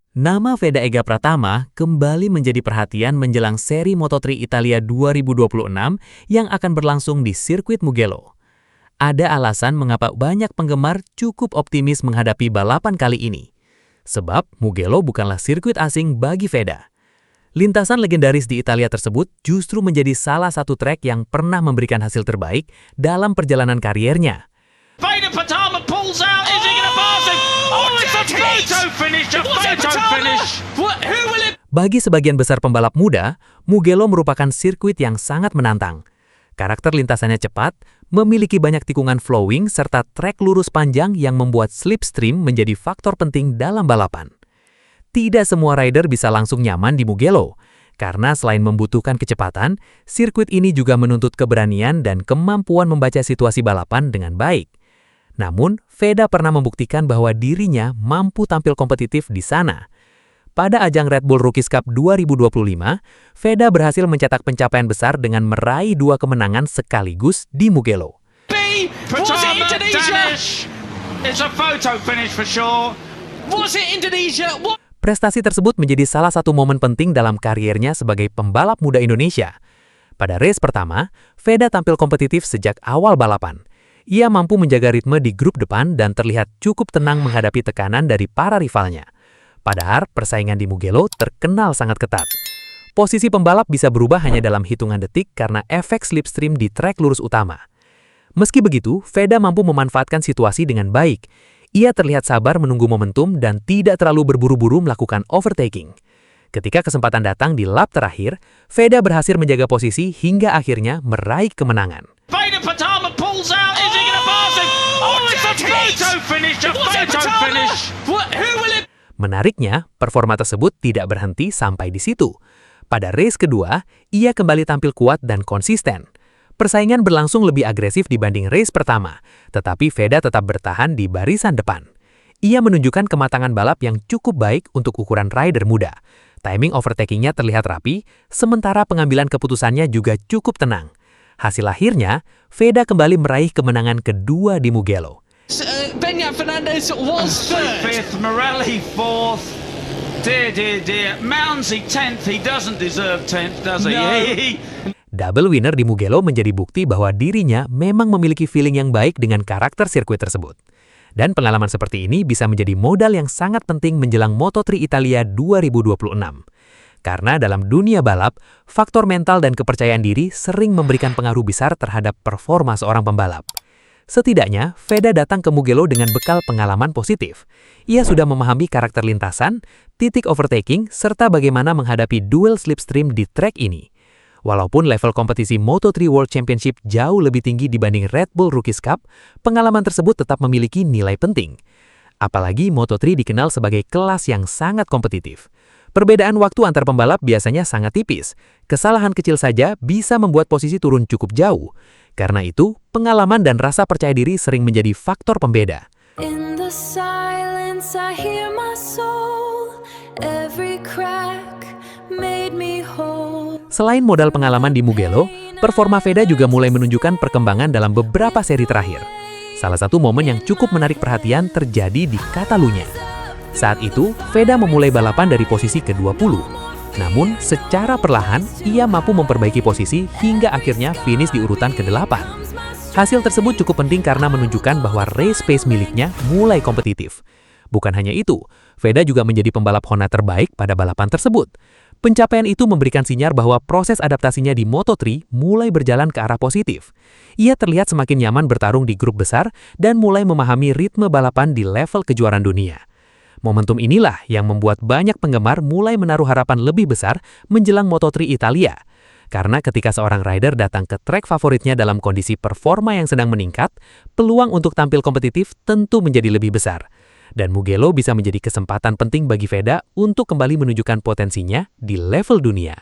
Nama Veda Ega Pratama kembali menjadi perhatian menjelang seri Moto3 Italia 2026 yang akan berlangsung di sirkuit Mugello. Ada alasan mengapa banyak penggemar cukup optimis menghadapi balapan kali ini. Sebab Mugello bukanlah sirkuit asing bagi Veda. Lintasan legendaris di Italia tersebut justru menjadi salah satu trek yang pernah memberikan hasil terbaik dalam perjalanan kariernya. Veda Pratama pulls out. Is he going to pass him? Oh, it's a photo finish! A photo finish! Who will it? Bagi sebagian besar pembalap muda, Mugello merupakan sirkuit yang sangat menantang. Karakter lintasannya cepat, memiliki banyak tikungan flowing, serta trek lurus panjang yang membuat slipstream menjadi faktor penting dalam balapan. Tidak semua rider bisa langsung nyaman di Mugello, karena selain membutuhkan kecepatan, sirkuit ini juga menuntut keberanian dan kemampuan membaca situasi balapan dengan baik. Namun, Veda pernah membuktikan bahwa dirinya mampu tampil kompetitif di sana. Pada ajang Red Bull Rookies Cup 2025, Veda berhasil mencetak pencapaian besar dengan meraih 2 kemenangan sekaligus di Mugello. Pratama, Danish. It's a photo finish for sure. Was it Indonesia? Prestasi tersebut menjadi salah satu momen penting dalam kariernya sebagai pembalap muda Indonesia. Pada race pertama, Veda tampil kompetitif sejak awal balapan. Ia mampu menjaga ritme di grup depan dan terlihat cukup tenang menghadapi tekanan dari para rivalnya. Padahal persaingan di Mugello terkenal sangat ketat. Posisi pembalap bisa berubah hanya dalam hitungan detik karena efek slipstream di trek lurus utama. Meski begitu, Veda mampu memanfaatkan situasi dengan baik. Ia terlihat sabar menunggu momentum dan tidak terlalu berburu-buru melakukan overtaking. Ketika kesempatan datang di lap terakhir, Veda berhasil menjaga posisi hingga akhirnya meraih kemenangan. Veda Pratama pulls out. Is he going to pass him? Oh, it's a photo finish! A photo finish! Who will it? Menariknya, performa tersebut tidak berhenti sampai di situ. Pada race kedua, ia kembali tampil kuat dan konsisten. Persaingan berlangsung lebih agresif dibanding race pertama, tetapi Veda tetap bertahan di barisan depan. Ia menunjukkan kematangan balap yang cukup baik untuk ukuran rider muda. Timing overtaking-nya terlihat rapi, sementara pengambilan keputusannya juga cukup tenang. Hasil akhirnya, Veda kembali meraih kemenangan kedua di Mugello. Beñat Fernandez was third. Fifth, Morelli fourth. Dear. Mounsey 10th. He doesn't deserve 10th, does he? No. Double winner di Mugello menjadi bukti bahwa dirinya memang memiliki feeling yang baik dengan karakter sirkuit tersebut. Dan pengalaman seperti ini bisa menjadi modal yang sangat penting menjelang Moto3 Italia 2026. Karena dalam dunia balap, faktor mental dan kepercayaan diri sering memberikan pengaruh besar terhadap performa seorang pembalap. Setidaknya, Veda datang ke Mugello dengan bekal pengalaman positif. Ia sudah memahami karakter lintasan, titik overtaking, serta bagaimana menghadapi duel slipstream di trek ini. Walaupun level kompetisi Moto3 World Championship jauh lebih tinggi dibanding Red Bull Rookies Cup, pengalaman tersebut tetap memiliki nilai penting. Apalagi Moto3 dikenal sebagai kelas yang sangat kompetitif. Perbedaan waktu antar pembalap biasanya sangat tipis. Kesalahan kecil saja bisa membuat posisi turun cukup jauh. Karena itu, pengalaman dan rasa percaya diri sering menjadi faktor pembeda. In the silence, I hear my soul. Every crack made me whole. Selain modal pengalaman di Mugello, performa Veda juga mulai menunjukkan perkembangan dalam beberapa seri terakhir. Salah satu momen yang cukup menarik perhatian terjadi di Catalunya. Saat itu, Veda memulai balapan dari posisi ke-20. Namun, secara perlahan, ia mampu memperbaiki posisi hingga akhirnya finish di urutan ke-8. Hasil tersebut cukup penting karena menunjukkan bahwa race pace miliknya mulai kompetitif. Bukan hanya itu, Veda juga menjadi pembalap Honda terbaik pada balapan tersebut. Pencapaian itu memberikan sinyal bahwa proses adaptasinya di Moto3 mulai berjalan ke arah positif. Ia terlihat semakin nyaman bertarung di grup besar dan mulai memahami ritme balapan di level kejuaraan dunia. Momentum inilah yang membuat banyak penggemar mulai menaruh harapan lebih besar menjelang Moto3 Italia. Karena ketika seorang rider datang ke trek favoritnya dalam kondisi performa yang sedang meningkat, peluang untuk tampil kompetitif tentu menjadi lebih besar. Dan Mugello bisa menjadi kesempatan penting bagi Veda untuk kembali menunjukkan potensinya di level dunia.